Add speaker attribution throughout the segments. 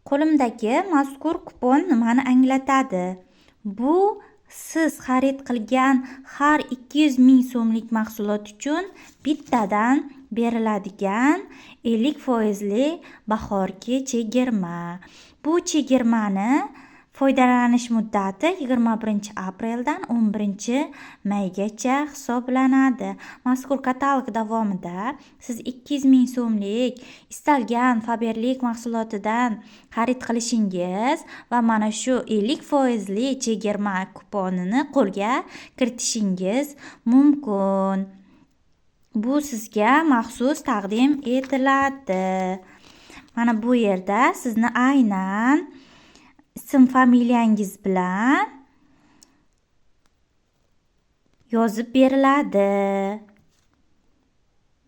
Speaker 1: Qo'limdagi mazkur kupon nimani anglatadi? Bu siz xarid qilgan har 200 ming so'mlik mahsulot uchun bittadan beriladigan 50% bahorgi chegirma. Bu chegirmani foydalanish muddati 21 apreldan 11 maygacha hisoblanadi. Mazkur katalog davomida siz 200 ming so'mlik istalgan Faberlik mahsulotidan xarid qilishingiz va mana shu 50% chegirma kuponini qo'lga kiritishingiz mumkin. Bu sizga maxsus taqdim etiladi. Mana bu yerda sizni aynan ism familiyangiz bilan yozib beriladi.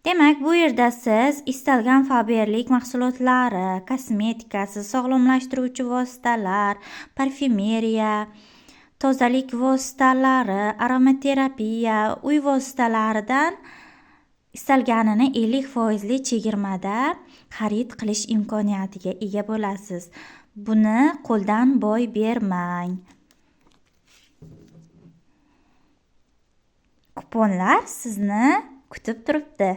Speaker 1: Demak, bu yerda siz istalgan Faberlik mahsulotlari, kosmetikasi, sog'lomlashtiruvchi vositalar, parfyumeriya, tozalik vositalari, aromaterapiya, uy vositalaridan istalganini 50% chegirmada xarid qilish imkoniyatiga ega bo'lasiz. Buni qo'ldan boy bermang. Kuponlar sizni kutib turibdi.